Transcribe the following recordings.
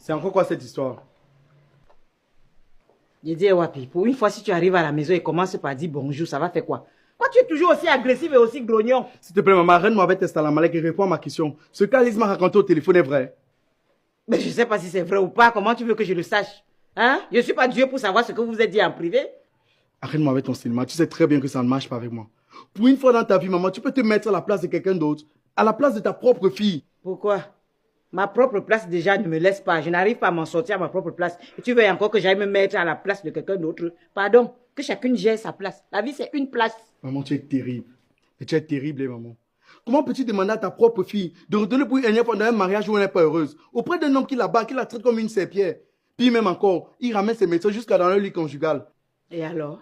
C'est encore quoi cette histoire? Je dis, Wapi, pour une fois, si tu arrives à la maison et commences par dire bonjour, ça va faire quoi? Pourquoi tu es toujours aussi agressif et aussi grognon? S'il te plaît, maman, arrête-moi avec tes salamalek et réponds à ma question. Ce qu'Alice m'a raconté au téléphone est vrai. Mais je ne sais pas si c'est vrai ou pas. Comment tu veux que je le sache? Hein? Je ne suis pas Dieu pour savoir ce que vous vous êtes dit en privé. Arrête-moi avec ton cinéma. Tu sais très bien que ça ne marche pas avec moi. Pour une fois dans ta vie, maman, tu peux te mettre à la place de quelqu'un d'autre. À la place de ta propre fille. Pourquoi? Ma propre place déjà ne me laisse pas. Je n'arrive pas à m'en sortir à ma propre place. Et tu veux encore que j'aille me mettre à la place de quelqu'un d'autre? Pardon, que chacune gère sa place. La vie, c'est une place. Maman, tu es terrible. Et tu es terrible, maman. Comment peux-tu demander à ta propre fille de retourner pour une énième fois dans un mariage où elle n'est pas heureuse, auprès d'un homme qui la bat, qui la traite comme une serpillère? Puis même encore, il ramène ses médecins jusqu'à dans le lit conjugal. Et alors?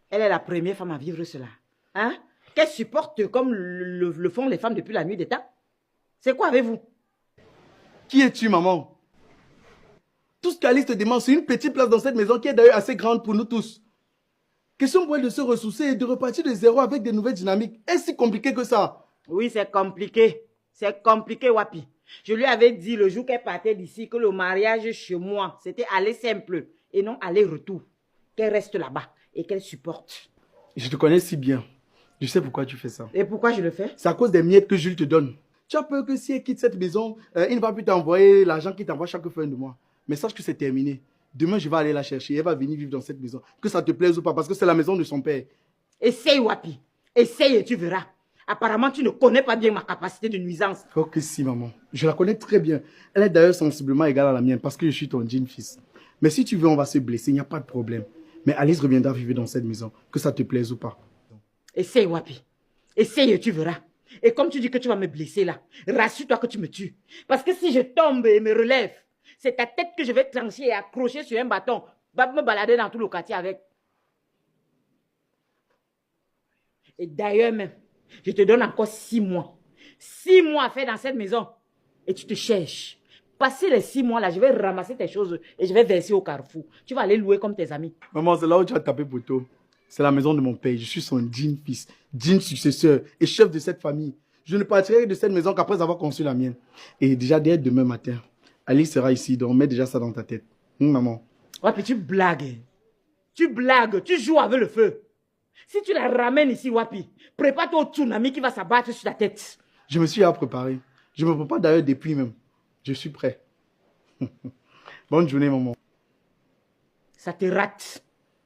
Elle est la première femme à vivre cela. Hein? Qu'elle supporte comme le font les femmes depuis la nuit des temps? C'est quoi avec vous? Qui es-tu, maman? Tout ce qu'Alice te demande, c'est une petite place dans cette maison qui est d'ailleurs assez grande pour nous tous. Question pour elle de se ressourcer et de repartir de zéro avec des nouvelles dynamiques. Est-ce si compliqué que ça? Oui, c'est compliqué. C'est compliqué, Wapi. Je lui avais dit le jour qu'elle partait d'ici que le mariage chez moi, c'était aller simple et non aller-retour. Qu'elle reste là-bas et qu'elle supporte. Je te connais si bien. Je sais pourquoi tu fais ça. Et pourquoi je le fais? C'est à cause des miettes que Jules te donne. Tu as peur que si elle quitte cette maison, il ne va plus t'envoyer l'argent qu'il t'envoie chaque fin de mois. Mais sache que c'est terminé. Demain, je vais aller la chercher. Elle va venir vivre dans cette maison. Que ça te plaise ou pas, parce que c'est la maison de son père. Essaye, Wapi. Essaye et tu verras. Apparemment, tu ne connais pas bien ma capacité de nuisance. Oh que si, maman. Je la connais très bien. Elle est d'ailleurs sensiblement égale à la mienne parce que je suis ton jean fils. Mais si tu veux, on va se blesser. Il n'y a pas de problème. Mais Alice reviendra vivre dans cette maison. Que ça te plaise ou pas. Essaye, Wapi. Essaye et tu verras. Et comme tu dis que tu vas me blesser là, rassure-toi que tu me tues. Parce que si je tombe et me relève, c'est ta tête que je vais trancher et accrocher sur un bâton. Va me balader dans tout le quartier avec. Et d'ailleurs même, je te donne encore 6 mois. 6 mois à faire dans cette maison. Et tu te cherches. Passer les 6 mois là, je vais ramasser tes choses et je vais verser au carrefour. Tu vas aller louer comme tes amis. Maman, c'est là où tu vas taper poteau. C'est la maison de mon père. Je suis son digne fils, digne successeur et chef de cette famille. Je ne partirai de cette maison qu'après avoir conçu la mienne. Et déjà, dès demain matin, Alice sera ici. Donc, mets déjà ça dans ta tête. Maman. Ouais, puis tu blagues. Tu blagues. Tu joues avec le feu. Si tu la ramènes ici, Wapi, prépare-toi au tsunami qui va s'abattre sur ta tête. Je me suis à préparer. Je me prépare d'ailleurs depuis même. Je suis prêt. Bonne journée, maman. Ça te rate.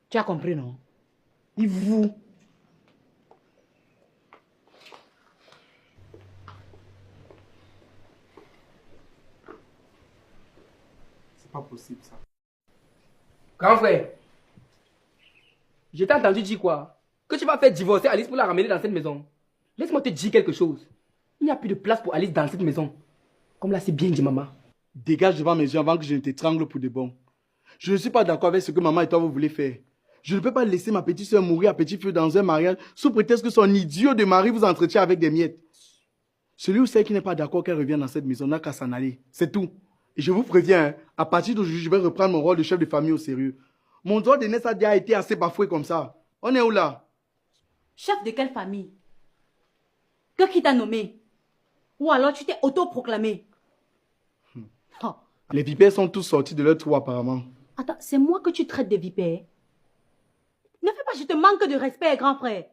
Tu as compris, non? Et vous? C'est pas possible, ça. Grand frère, je t'ai entendu dire quoi? Que tu vas faire divorcer Alice pour la ramener dans cette maison. Laisse-moi te dire quelque chose. Il n'y a plus de place pour Alice dans cette maison. Comme là, c'est bien dit, maman. Dégage devant mes yeux avant que je ne t'étrangle pour de bon. Je ne suis pas d'accord avec ce que maman et toi vous voulez faire. Je ne peux pas laisser ma petite soeur mourir à petit feu dans un mariage sous prétexte que son idiot de mari vous entretient avec des miettes. Celui ou celle qui n'est pas d'accord qu'elle revienne dans cette maison n'a qu'à s'en aller. C'est tout. Et je vous préviens, hein, à partir d'aujourd'hui, je vais reprendre mon rôle de chef de famille au sérieux. Mon droit de naissance a déjà été assez bafoué comme ça. On est où là? Chef de quelle famille? Que qui t'a nommé? Ou alors tu t'es autoproclamé? Oh. Les vipères sont tous sortis de leur trou apparemment. Attends, c'est moi que tu traites de vipère? Ne fais pas, je te manque de respect, grand frère.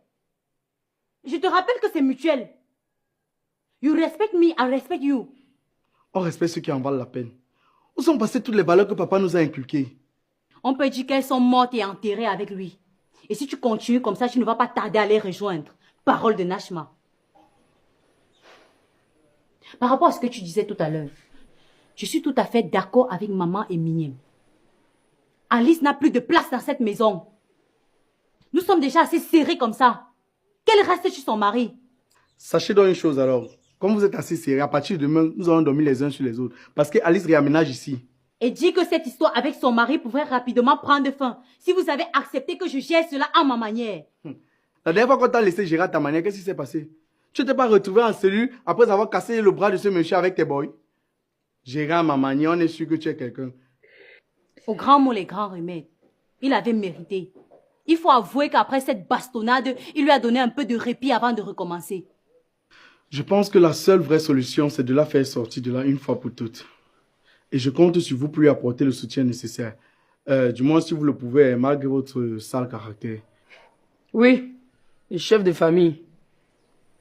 Je te rappelle que c'est mutuel. You respect me, I respect you. On respecte ceux qui en valent la peine. Où sont passées toutes les valeurs que papa nous a inculquées? On peut dire qu'elles sont mortes et enterrées avec lui. Et si tu continues comme ça, tu ne vas pas tarder à les rejoindre. Parole de Nashma. Par rapport à ce que tu disais tout à l'heure, je suis tout à fait d'accord avec maman et Mignem. Alice n'a plus de place dans cette maison. Nous sommes déjà assez serrés comme ça. Qu'elle reste chez son mari. Sachez donc une chose alors. Comme vous êtes assez serrés, à partir de demain, nous allons dormir les uns sur les autres. Parce que Alice réaménage ici. Et dit que cette histoire avec son mari pourrait rapidement prendre fin si vous avez accepté que je gère cela à ma manière. La dernière fois qu'on t'a laissé gérer à ta manière, qu'est-ce qui s'est passé? Tu t'es pas retrouvé en cellule après avoir cassé le bras de ce monsieur avec tes boys? Gérer à ma manière, on est sûr que tu es quelqu'un. Au grand mot, les grands remèdes. Il avait mérité. Il faut avouer qu'après cette bastonnade, il lui a donné un peu de répit avant de recommencer. Je pense que la seule vraie solution, c'est de la faire sortir de là une fois pour toutes. Et je compte sur vous pour lui apporter le soutien nécessaire. Du moins, si vous le pouvez, malgré votre sale caractère. Oui, le chef de famille.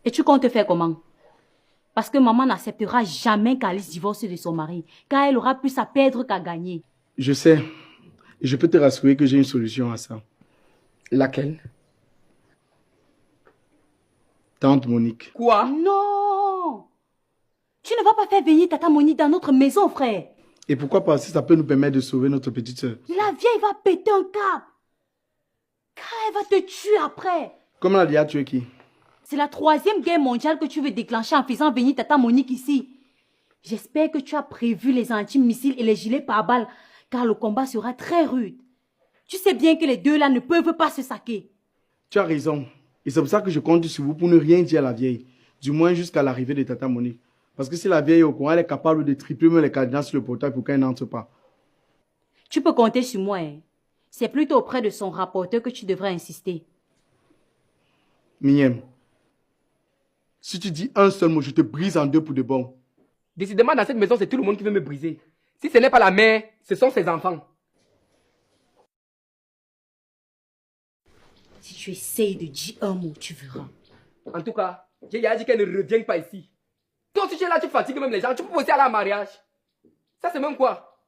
Et tu comptes faire comment? Parce que maman n'acceptera jamais qu'Alice divorce de son mari, car elle aura plus à perdre qu'à gagner. Je sais. Et je peux te rassurer que j'ai une solution à ça. Laquelle? Tante Monique. Quoi? Non! Tu ne vas pas faire venir Tata Monique dans notre maison, frère. Et pourquoi pas si ça peut nous permettre de sauver notre petite sœur? La vieille va péter un câble. Car elle va te tuer après. Comme elle a déjà tué qui? C'est la 3e guerre mondiale que tu veux déclencher en faisant venir Tata Monique ici. J'espère que tu as prévu les anti-missiles et les gilets pare-balles, car le combat sera très rude. Tu sais bien que les deux là ne peuvent pas se saquer. Tu as raison. Et c'est pour ça que je compte sur vous pour ne rien dire à la vieille. Du moins jusqu'à l'arrivée de Tata Monique. Parce que si la vieille est au courant, elle est capable de tripler même les cadenas sur le portail pour qu'elle n'entre pas. Tu peux compter sur moi. Hein. C'est plutôt auprès de son rapporteur que tu devrais insister. Mignem, si tu dis un seul mot, je te brise en deux pour de bon. Décidément, dans cette maison, c'est tout le monde qui veut me briser. Si ce n'est pas la mère, ce sont ses enfants. Si tu essayes de dire un mot, tu verras. En tout cas, j'ai dit qu'elle ne revient pas ici. Toi aussi, tu es là, tu fatigues même les gens. Tu peux aussi aller à un mariage. Ça, c'est même quoi?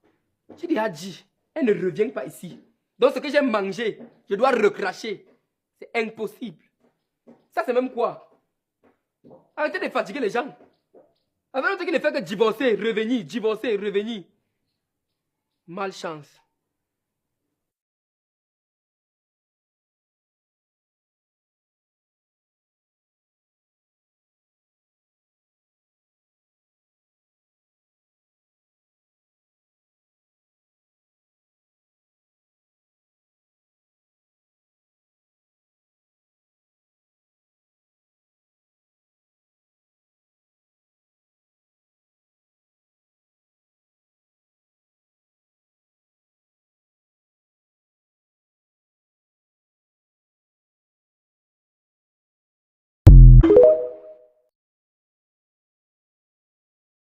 J'ai déjà dit, elle ne revient pas ici. Donc, ce que j'ai mangé, je dois recracher. C'est impossible. Ça, c'est même quoi? Arrêtez de fatiguer les gens. Avec l'autre qui ne fait que divorcer, revenir. Malchance.